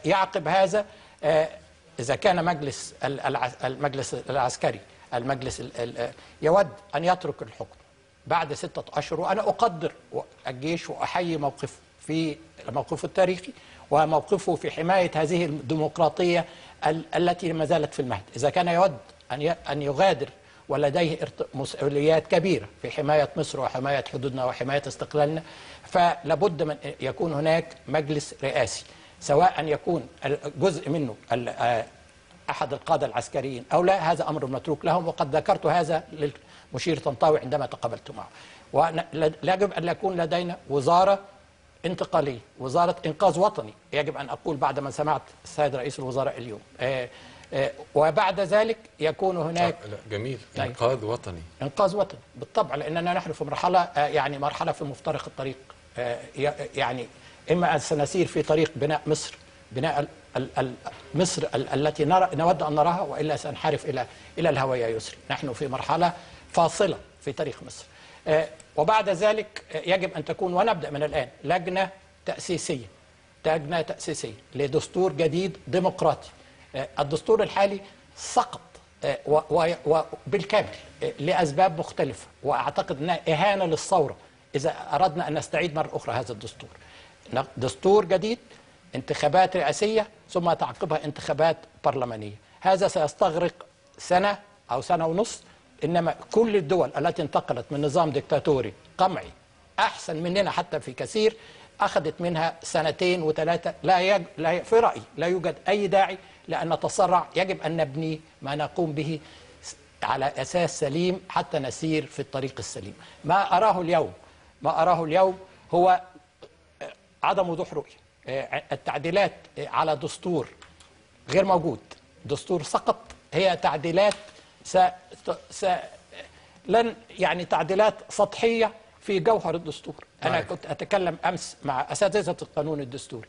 يعقب هذا إذا كان المجلس العسكري يود أن يترك الحكم بعد 6 أشهر، وأنا أقدر الجيش وأحيي موقفه في موقفه التاريخي وموقفه في حماية هذه الديمقراطية التي ما زالت في المهد. إذا كان يود أن يغادر ولديه مسؤوليات كبيرة في حماية مصر وحماية حدودنا وحماية استقلالنا، فلابد من يكون هناك مجلس رئاسي، سواء يكون جزء منه أحد القادة العسكريين أو لا، هذا أمر متروك لهم، وقد ذكرت هذا للمشير طنطاوي عندما تقابلت معه. ويجب أن يكون لدينا وزارة انتقالية، وزارة إنقاذ وطني، يجب أن أقول بعد ما سمعت السيد رئيس الوزراء اليوم. وبعد ذلك يكون هناك جميل إنقاذ وطني. إنقاذ وطني بالطبع، لأننا نحن في مرحلة مرحلة في مفترق الطريق. يعني إما أن سنسير في طريق بناء مصر، بناء مصر التي نود أن نراها، وإلا سنحرف إلى الهوى يا يسري. نحن في مرحلة فاصلة في تاريخ مصر. وبعد ذلك يجب أن تكون، ونبدأ من الآن، لجنة تأسيسية لدستور جديد ديمقراطي. الدستور الحالي سقط وبالكامل لأسباب مختلفة، وأعتقد أنها إهانة للثورة إذا أردنا أن نستعيد مرة أخرى هذا الدستور. دستور جديد، انتخابات رئاسية، ثم تعقبها انتخابات برلمانية. هذا سيستغرق سنة أو سنة ونص، إنما كل الدول التي انتقلت من نظام ديكتاتوري قمعي أحسن مننا حتى في كثير، أخذت منها 2 و3. في رأيي لا يوجد أي داعي لأن نتسرع، يجب أن نبني ما نقوم به على أساس سليم حتى نسير في الطريق السليم. ما أراه اليوم هو عدم وضوح رؤية. التعديلات على دستور غير موجود، دستور سقط، هي تعديلات تعديلات سطحية في جوهر الدستور. أنا كنت أتكلم أمس مع أساتذة القانون الدستوري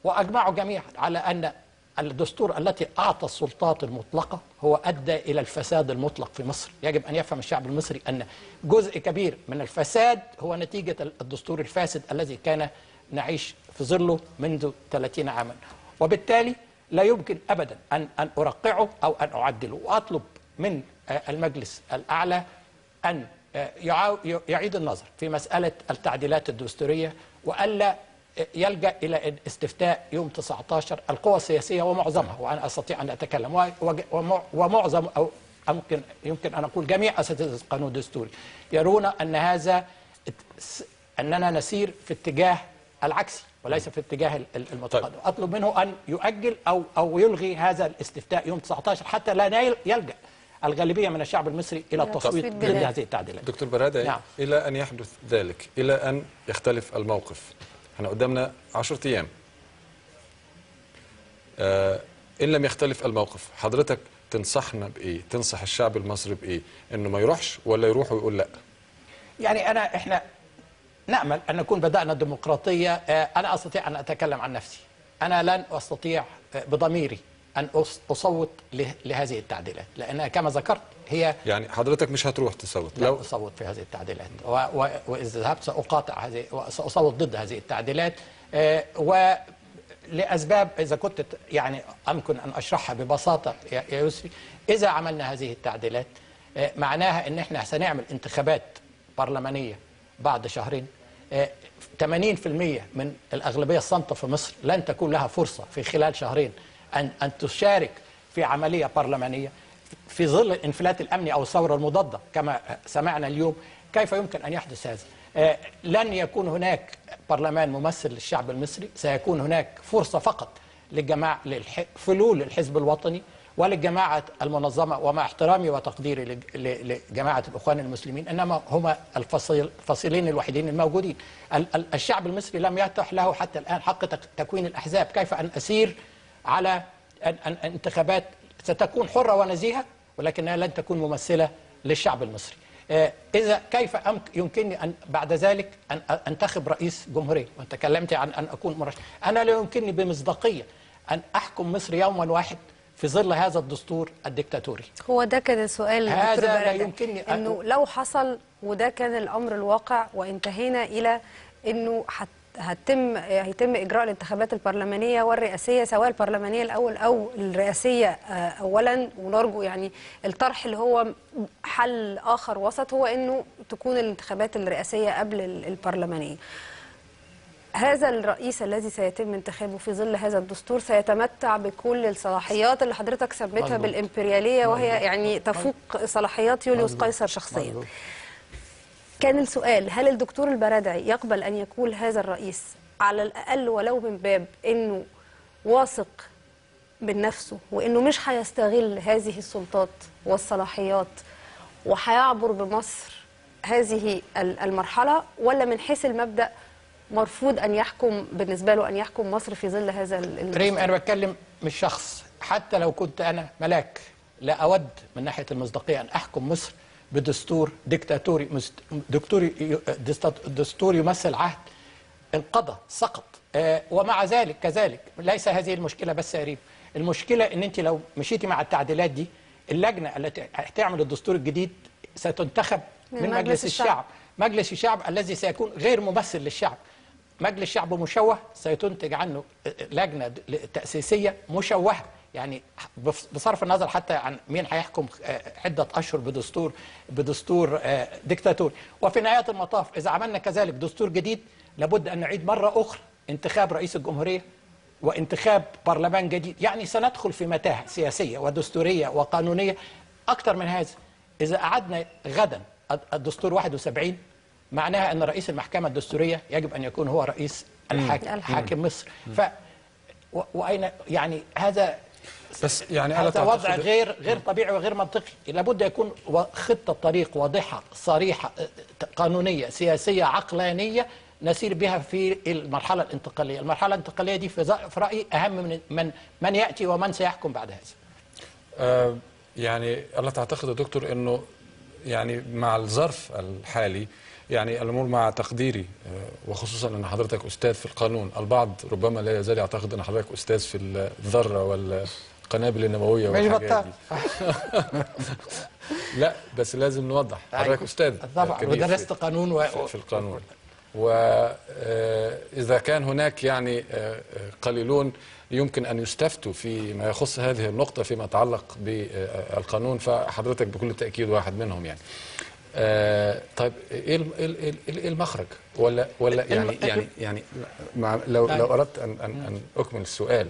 وأجمعوا جميعا على أن الدستور التي أعطى السلطات المطلقة هو أدى إلى الفساد المطلق في مصر. يجب أن يفهم الشعب المصري أن جزء كبير من الفساد هو نتيجة الدستور الفاسد الذي كان نعيش في ظله منذ 30 عاما، وبالتالي لا يمكن أبدا أن أرقعه أو أن أعدله. وأطلب من المجلس الأعلى أن يعيد النظر في مسألة التعديلات الدستورية، وألا يلجأ إلى الاستفتاء يوم 19. القوى السياسية ومعظمها، وأنا أستطيع أن أتكلم، ومعظم أو يمكن أن أقول جميع أساتذة القانون الدستوري يرون أن أننا نسير في اتجاه العكسي وليس في اتجاه المتقدم. أطلب منه أن يؤجل أو يلغي هذا الاستفتاء يوم 19 حتى لا يلجأ الغالبية من الشعب المصري إلى التصويت ضد هذه التعديلات. دكتور برادة، نعم. إلى أن يحدث ذلك، إلى أن يختلف الموقف، احنا قدامنا 10 أيام. إن لم يختلف الموقف، حضرتك تنصحنا بإيه؟ تنصح الشعب المصري بإيه؟ إنه ما يروحش ولا يروح ويقول لا؟ يعني احنا نأمل أن نكون بدأنا الديمقراطية. أنا أستطيع أن أتكلم عن نفسي، أنا لن أستطيع بضميري أن أصوت لهذه التعديلات، لأنها كما ذكرت هي، يعني حضرتك مش هتروح تصوت؟ لا أصوت في هذه التعديلات، وإذا ذهبت سأقاطع هذه وسأصوت ضد هذه التعديلات، ولأسباب إذا كنت أمكن أن أشرحها ببساطة يا يسري. إذا عملنا هذه التعديلات معناها أن احنا سنعمل انتخابات برلمانية بعد شهرين. 80% من الأغلبية الصامتة في مصر لن تكون لها فرصة في خلال شهرين أن تشارك في عملية برلمانية في ظل الانفلات الأمني أو الثورة المضادة كما سمعنا اليوم. كيف يمكن أن يحدث هذا؟ لن يكون هناك برلمان ممثل للشعب المصري، سيكون هناك فرصة فقط فلول الحزب الوطني وللجماعة المنظمة، ومع احترامي وتقديري لجماعة الإخوان المسلمين، إنما هما الفصيلين الوحيدين الموجودين. الشعب المصري لم يتح له حتى الآن حق تكوين الأحزاب. كيف أن أسير على انتخابات ستكون حرة ونزيهة ولكنها لن تكون ممثلة للشعب المصري؟ إذا كيف يمكنني أن بعد ذلك أن أنتخب رئيس جمهورية؟ وأنت تكلمت عن أن أكون مرشح. أنا لا يمكنني بمصداقية أن أحكم مصر يوما واحد في ظل هذا الدستور الدكتاتوري. هو ده كان السؤال هذا لا يمكنني أنه لو حصل وده كان الأمر الواقع وانتهينا إلى أنه هيتم إجراء الانتخابات البرلمانية والرئاسية، سواء البرلمانية الأول أو الرئاسية أولا. ونرجو يعني الطرح اللي هو حل آخر وسط هو أنه تكون الانتخابات الرئاسية قبل البرلمانية. هذا الرئيس الذي سيتم انتخابه في ظل هذا الدستور سيتمتع بكل الصلاحيات اللي حضرتك سميتها بالإمبريالية، وهي يعني تفوق صلاحيات يوليوس قيصر شخصيا. كان السؤال: هل الدكتور البرادعي يقبل أن يكون هذا الرئيس على الأقل ولو من باب أنه واثق من نفسه وأنه مش هيستغل هذه السلطات والصلاحيات وهيعبر بمصر هذه المرحلة، ولا من حيث المبدأ مرفوض أن يحكم بالنسبة له أن يحكم مصر في ظل هذا ريم، أنا بتكلم مش شخص. حتى لو كنت أنا ملاك لا أود من ناحية المصداقية أن أحكم مصر بدستور ديكتاتوري، دستور يمثل عهد انقضى سقط. ومع ذلك كذلك ليس هذه المشكلة بس يا ريم. المشكلة أن أنت لو مشيتي مع التعديلات دي، اللجنة التي هتعمل الدستور الجديد ستنتخب من مجلس الشعب. مجلس الشعب الذي سيكون غير ممثل للشعب. مجلس الشعب مشوه سيتنتج عنه لجنة تأسيسية مشوهة، يعني بصرف النظر حتى عن مين هيحكم عدة أشهر بدستور ديكتاتوري. وفي نهاية المطاف إذا عملنا كذلك دستور جديد لابد أن نعيد مرة أخرى انتخاب رئيس الجمهورية وانتخاب برلمان جديد. يعني سندخل في متاهة سياسية ودستورية وقانونية أكثر من هذا. إذا أعدنا غدا الدستور 71 معناها أن رئيس المحكمة الدستورية يجب أن يكون هو رئيس حاكم مصر. وأين يعني هذا بس يعني هذا وضع غير طبيعي وغير منطقي. لابد يكون خطة طريق واضحة صريحة قانونية سياسية عقلانية نسير بها في المرحلة الانتقالية. المرحلة الانتقالية دي في رأيي أهم من يأتي ومن سيحكم بعد هذا. يعني ألا تعتقد يا دكتور أنه يعني مع الظرف الحالي، يعني الأمور مع تقديري وخصوصا أن حضرتك أستاذ في القانون، البعض ربما لا يزال يعتقد أن حضرتك أستاذ في الذرة والقنابل النووية والحاجات دي. لا بس لازم نوضح، حضرتك أستاذ طبعا ودرست قانون في القانون، وإذا كان هناك يعني قليلون يمكن أن يستفتوا فيما يخص هذه النقطة فيما يتعلق بالقانون، فحضرتك بكل تأكيد واحد منهم يعني. طيب ايه المخرج؟ ولا يعني لو اردت ان اكمل السؤال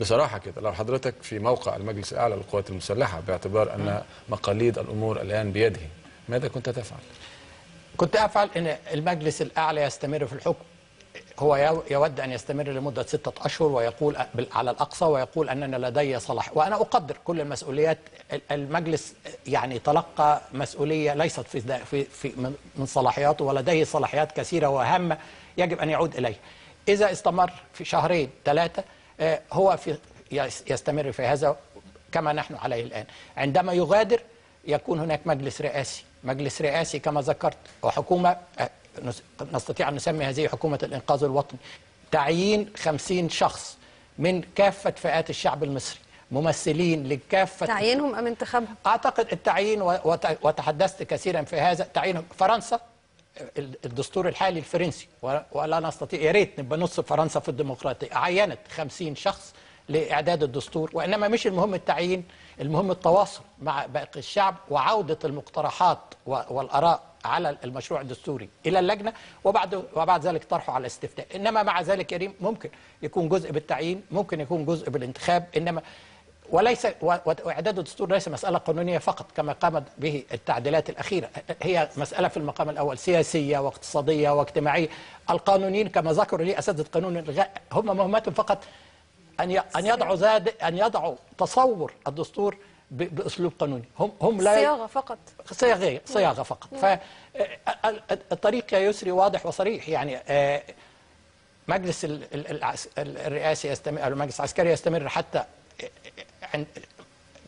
بصراحه كده، لو حضرتك في موقع المجلس الاعلى للقوات المسلحه باعتبار ان مقاليد الامور الان بيده، ماذا كنت تفعل؟ كنت افعل ان المجلس الاعلى يستمر في الحكم. هو يود أن يستمر لمدة 6 أشهر ويقول على الأقصى، ويقول أننا لدي صلاح. وأنا أقدر كل المسؤوليات. المجلس يعني تلقى مسؤولية ليست في من صلاحياته، ولديه صلاحيات كثيرة وهامة يجب أن يعود إليها. إذا استمر في 2 3 هو يستمر في هذا كما نحن عليه الآن. عندما يغادر يكون هناك مجلس رئاسي كما ذكرت، وحكومة نستطيع أن نسمي هذه حكومة الإنقاذ الوطني. تعيين 50 شخص من كافة فئات الشعب المصري، ممثلين لكافة. تعيينهم أم انتخابهم؟ أعتقد التعيين، وتحدثت كثيرا في هذا. تعيين فرنسا، الدستور الحالي الفرنسي، ولا نستطيع، يا ريت نبقى نص فرنسا في الديمقراطية، عينت 50 شخص لإعداد الدستور. وإنما مش المهم التعيين، المهم التواصل مع باقي الشعب وعودة المقترحات والآراء على المشروع الدستوري إلى اللجنة، وبعد ذلك طرحه على الاستفتاء. إنما مع ذلك يا ريم ممكن يكون جزء بالتعيين، ممكن يكون جزء بالانتخاب، إنما وليس وإعداد الدستور ليس مسألة قانونية فقط كما قامت به التعديلات الأخيرة. هي مسألة في المقام الأول سياسية واقتصادية واجتماعية. القانونيين كما ذكروا لي أساتذة قانون الإلغاء هم مهمتهم فقط أن يضعوا تصور الدستور بأسلوب قانوني. هم لا صياغة فقط. صياغة فقط. فالطريق يا يسري واضح وصريح. يعني مجلس الرئاسي يستمر، المجلس العسكري يستمر حتى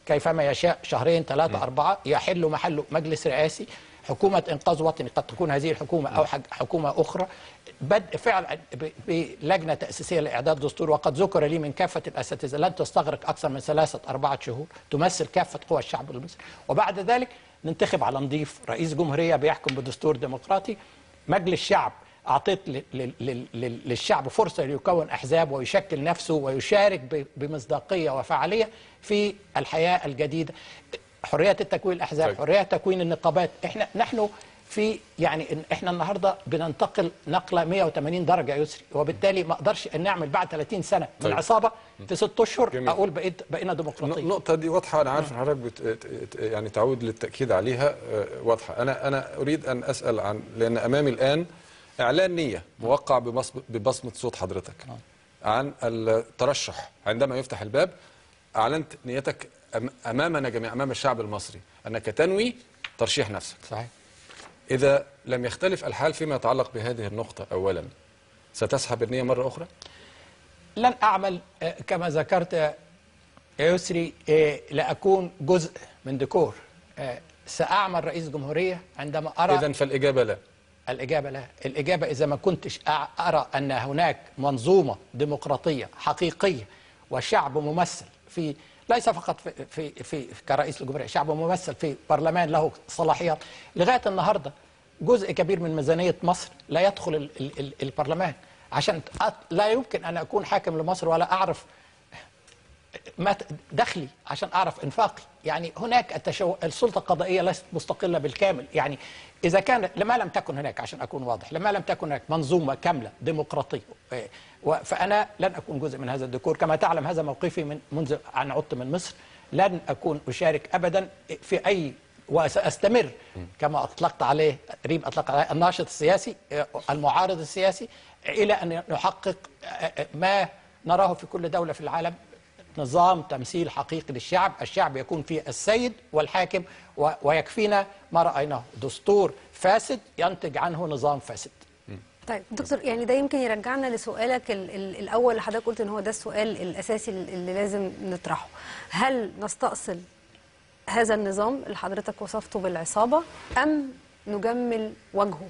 كيفما يشاء، 2 3 4 يحل محله مجلس رئاسي، حكومة إنقاذ وطني. قد تكون هذه الحكومة أو حكومة أخرى. بدء فعلا بلجنة تأسيسية لإعداد دستور، وقد ذكر لي من كافة الأساتذة لن تستغرق أكثر من 3 4 شهور، تمثل كافة قوى الشعب المصري. وبعد ذلك ننتخب على نظيف رئيس جمهورية بيحكم بدستور ديمقراطي، مجلس شعب أعطيت للشعب فرصة ليكون أحزاب ويشكل نفسه ويشارك بمصداقية وفعالية في الحياة الجديدة. حرية التكوين الأحزاب، حرية تكوين النقابات. نحن في يعني احنا النهارده بننتقل نقله 180 درجه يسري، وبالتالي ما اقدرش ان نعمل بعد 30 سنه من عصابه في 6 اشهر اقول بقينا ديمقراطيه. النقطه دي واضحه، انا عارف ان حضرتك يعني تعود للتاكيد عليها، واضحه. انا اريد ان اسال عن، لان امامي الان اعلان نيه موقع ببصمه صوت حضرتك عن الترشح. عندما يفتح الباب اعلنت نيتك امامنا جميعا، امام الشعب المصري، انك تنوي ترشيح نفسك. صحيح. إذا لم يختلف الحال فيما يتعلق بهذه النقطة، أولا ستسحب النية مرة أخرى؟ لن أعمل كما ذكرت يا يسري لأكون جزء من ديكور. سأعمل رئيس جمهورية عندما أرى. إذن فالإجابة لا. الإجابة لا. الإجابة إذا ما كنتش أرى أن هناك منظومة ديمقراطية حقيقية وشعب ممثل في، ليس فقط في كرئيس الجمهورية، شعب ممثل في برلمان له صلاحيات. لغاية النهاردة جزء كبير من ميزانية مصر لا يدخل البرلمان، عشان لا يمكن أن أكون حاكم لمصر ولا أعرف ما دخلي عشان أعرف إنفاقي. يعني هناك السلطة القضائية ليست مستقلة بالكامل. يعني إذا كان لما لم تكن هناك، عشان أكون واضح، لما لم تكن هناك منظومة كاملة ديمقراطية، فأنا لن أكون جزء من هذا الديكور. كما تعلم هذا موقفي منذ أن عدت من مصر. لن أكون أشارك أبدا في أي، وسأستمر كما أطلقت عليه ريم أطلق عليه الناشط السياسي المعارض السياسي، إلى أن نحقق ما نراه في كل دولة في العالم، نظام تمثيل حقيقي للشعب. الشعب يكون فيه السيد والحاكم، ويكفينا ما رأيناه دستور فاسد ينتج عنه نظام فاسد. طيب دكتور، يعني ده يمكن يرجعنا لسؤالك الأول اللي حضرتك قلت إن هو ده السؤال الأساسي اللي لازم نطرحه. هل نستأصل هذا النظام اللي حضرتك وصفته بالعصابة أم نجمل وجهه؟